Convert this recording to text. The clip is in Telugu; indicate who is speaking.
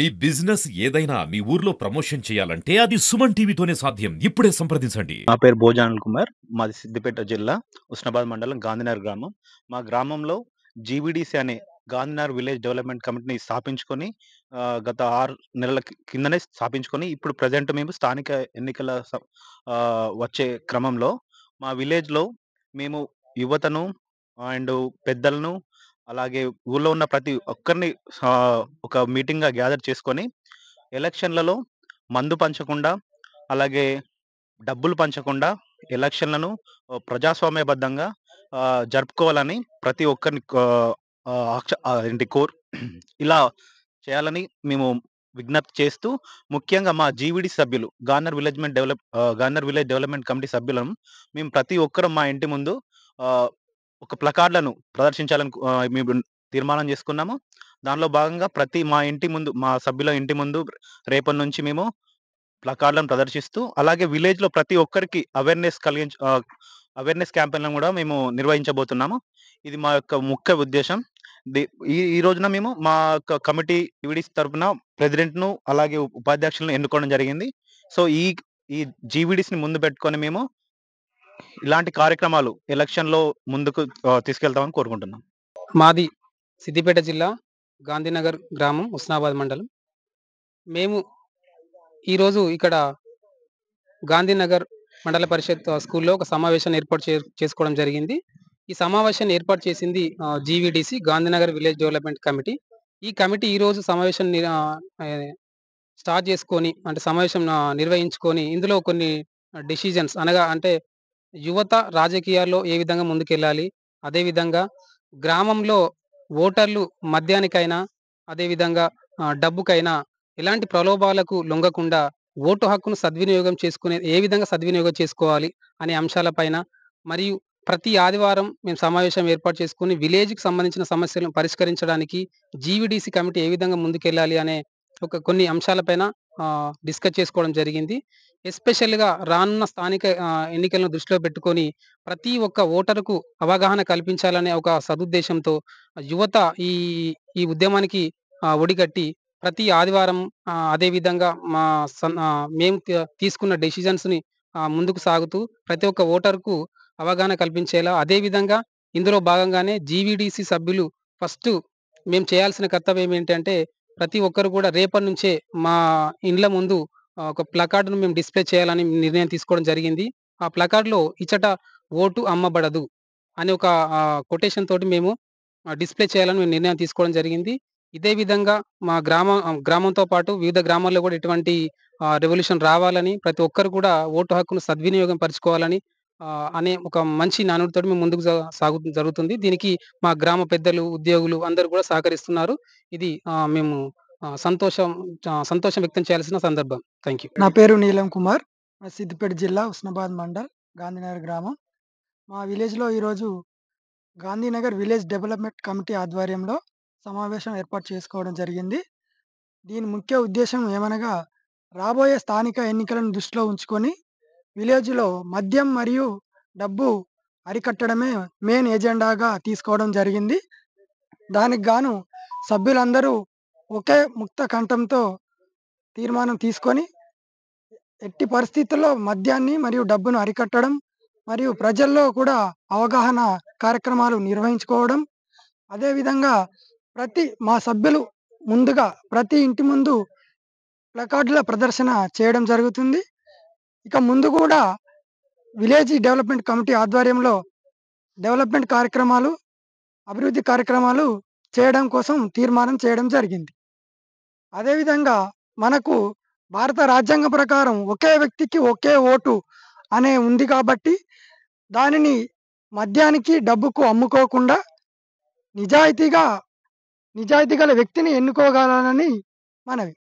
Speaker 1: మీ బిజినెస్ ఏదైనా మీ ఊర్లో ప్రమోషన్ చేయాలంటే అది సుమన్ టీవీతోనే సాధ్యం. ఇప్పుడే సంప్రదించండి.
Speaker 2: నా పేరు భోజానల్ కుమార్. మాది సిద్దిపేట జిల్లా, ఉస్నాబాద్ మండలం, గాంధీనగర్ గ్రామం. మా గ్రామంలో జీవీడీసీ అనే గాంధీనగర్ విలేజ్ డెవలప్‌మెంట్ కమిటీని స్థాపించుకొని గత 6 నెలల కిందనే స్థాపించుకొని, ఇప్పుడు ప్రెజెంట్ మేము స్థానిక ఎన్నికల వచ్చే క్రమంలో మా విలేజ్‌లో మేము యువతను అండ్ పెద్దలను, అలాగే ఊర్లో ఉన్న ప్రతి ఒక్కరిని ఒక మీటింగ్‌గా గ్యాదర్ చేసుకొని, ఎలక్షన్‌లలో మందు పంచకుండా, అలాగే డబ్బులు పంచకుండా ఎలక్షన్‌లను ప్రజాస్వామ్యబద్ధంగా జరుపుకోవాలని ప్రతి ఒక్కరిని ఏంటి ఇలా చేయాలని మేము విజ్ఞప్తి చేస్తూ, ముఖ్యంగా మా జీవీడీ సభ్యులు గాన్నర్ విలేజ్ డెవలప్‌మెంట్ కమిటీ సభ్యులం మేము ప్రతి ఒక్కరం మా ఇంటి ముందు ఆహ్, ఒక ప్లకార్డ్‌లను ప్రదర్శించాలని మేము తీర్మానం చేసుకున్నాము. దానిలో భాగంగా మా సభ్యుల ఇంటి ముందు రేపటి నుంచి మేము ప్లకార్డ్‌లను ప్రదర్శిస్తూ, అలాగే విలేజ్‌లో ప్రతి ఒక్కరికి అవేర్‌నెస్ క్యాంపెయిన్‌లను గూడా మేము నిర్వహించబోతున్నాము. ఇది మా యొక్క ముఖ్య ఉద్దేశ్యం. ది ఈ ఈ రోజున మేము మా యొక్క కమిటీ జీవీడీసీ తరపున ప్రెసిడెంట్‌ను, అలాగే ఉపాధ్యక్షులను ఎన్నుకోవడం జరిగింది. సో, ఈ జీవీడీసీని ముందు పెట్టుకొని మేము ఇలాంటి కార్యక్రమాలు ఎలక్షన్‌లో ముందుకు తీసుకెళ్తామని కోరుకుంటున్నాం.
Speaker 3: మాది సిద్దిపేట జిల్లా, గాంధీనగర్ గ్రామం, ఉస్నాబాద్ మండలం. మేము ఈరోజు ఇక్కడ గాంధీనగర్ మండల పరిషత్ స్కూల్‌లో ఒక సమావేశాన్ని ఏర్పాటు చేసుకోవడం జరిగింది. ఈ సమావేశాన్ని ఏర్పాటు చేసింది జీవీడీసీ గాంధీనగర్ విలేజ్ డెవలప్‌మెంట్ కమిటీ. ఈ కమిటీ ఈరోజు సమావేశం స్టార్ట్ చేసుకొని, అంటే సమావేశం నిర్వహించుకొని, ఇందులో కొన్ని డెసిషన్స్ అనగా అంటే యువత రాజకీయాల్లో ఏ విధంగా ముందుకెళ్ళాలి, అదేవిధంగా గ్రామంలో ఓటర్లు మద్యానికైనా, అదేవిధంగా డబ్బుకైనా ఎలాంటి ప్రలోభాలకు లొంగకుండా ఓటు హక్కును ఏ విధంగా సద్వినియోగం చేసుకోవాలి అనే అంశాలపైన, మరియు ప్రతి ఆదివారం మేము సమావేశం ఏర్పాటు చేసుకొని విలేజ్‌కి సంబంధించిన సమస్యలను పరిష్కరించడానికి జీవీడీసీ కమిటీ ఏ విధంగా ముందుకెళ్ళాలి అనే కొన్ని అంశాలపైన డిస్కస్ చేసుకోవడం జరిగింది. ఎస్పెషల్‌గా రానున్న స్థానిక ఎన్నికలను దృష్టిలో పెట్టుకొని ప్రతి ఒక్క ఓటరుకు అవగాహన కల్పించాలనే ఒక సదుద్దేశంతో యువత ఈ ఈ ఉద్యమానికి ఒడిగట్టి ప్రతి ఆదివారం అదేవిధంగా మేము తీసుకున్న డెసిషన్స్‌ని ముందుకు సాగుతూ ప్రతి ఒక్క ఓటరుకు అవగాహన కల్పించేలా, అదేవిధంగా ఇందులో భాగంగానే జీవీడీసీ సభ్యులు ఫస్టు మేము చేయాల్సిన కర్తవ్యం ఏంటంటే, ప్రతి ఒక్కరు కూడా రేపటి నుంచే మా ఇండ్ల ముందు ఒక ప్లకార్డ్‌ను మేము డిస్‌ప్లే చేయాలని నిర్ణయం తీసుకోవడం జరిగింది. ఆ ప్లకార్డ్‌లో ఇచ్చట ఓటు అమ్మబడదు అనే ఒక కొటేషన్ తోటి మేము డిస్‌ప్లే చేయాలని మేము నిర్ణయం తీసుకోవడం జరిగింది. ఇదే విధంగా మా గ్రామంతో పాటు వివిధ గ్రామాల్లో కూడా ఇటువంటి రెవల్యూషన్ రావాలని, ప్రతి ఒక్కరు కూడా ఓటు హక్కును సద్వినియోగం పరుచుకోవాలని అనే ఒక మంచి నానుడితోటి మేము ముందుకు జరుగుతుంది. దీనికి మా గ్రామ పెద్దలు, ఉద్యోగులు అందరూ కూడా సహకరిస్తున్నారు. ఇది మేము సంతోషం వ్యక్తం చేయాల్సిన సందర్భం. Thank you.
Speaker 4: నా పేరు నీలం కుమార్. సిద్దిపేట జిల్లా, ఉస్నాబాద్ మండల్, గాంధీనగర్ గ్రామం. మా విలేజ్‌లో ఈరోజు గాంధీనగర్ విలేజ్ డెవలప్‌మెంట్ కమిటీ ఆధ్వర్యంలో సమావేశం ఏర్పాటు చేసుకోవడం జరిగింది. దీని ముఖ్య ఉద్దేశ్యం ఏమనగా, రాబోయే స్థానిక ఎన్నికలను దృష్టిలో ఉంచుకొని విలేజ్‌లో మద్యం మరియు డబ్బు అరికట్టడమే మెయిన్ ఎజెండాగా తీసుకోవడం జరిగింది. దానికి గాను సభ్యులందరూ ఒకే ముక్త కంఠంతో తీర్మానం తీసుకొని, ఎట్టి పరిస్థితుల్లో మద్యాన్ని మరియు డబ్బును అరికట్టడం, మరియు ప్రజల్లో కూడా అవగాహన కార్యక్రమాలు నిర్వహించుకోవడం. అదేవిధంగా మా సభ్యులు ముందుగా ప్రతి ఇంటి ముందు ప్లకార్డుల ప్రదర్శన చేయడం జరుగుతుంది. ఇక ముందు కూడా విలేజ్ డెవలప్‌మెంట్ కమిటీ ఆధ్వర్యంలో డెవలప్‌మెంట్ కార్యక్రమాలు, అభివృద్ధి కార్యక్రమాలు చేయడం కోసం తీర్మానం చేయడం జరిగింది. అదేవిధంగా మనకు భారత రాజ్యాంగం ప్రకారం ఒకే వ్యక్తికి ఒకే ఓటు అనే ఉంది కాబట్టి, దానిని మద్యానికి, డబ్బుకు అమ్ముకోకుండా నిజాయితీ గల వ్యక్తిని ఎన్నుకోగలనని మనవి.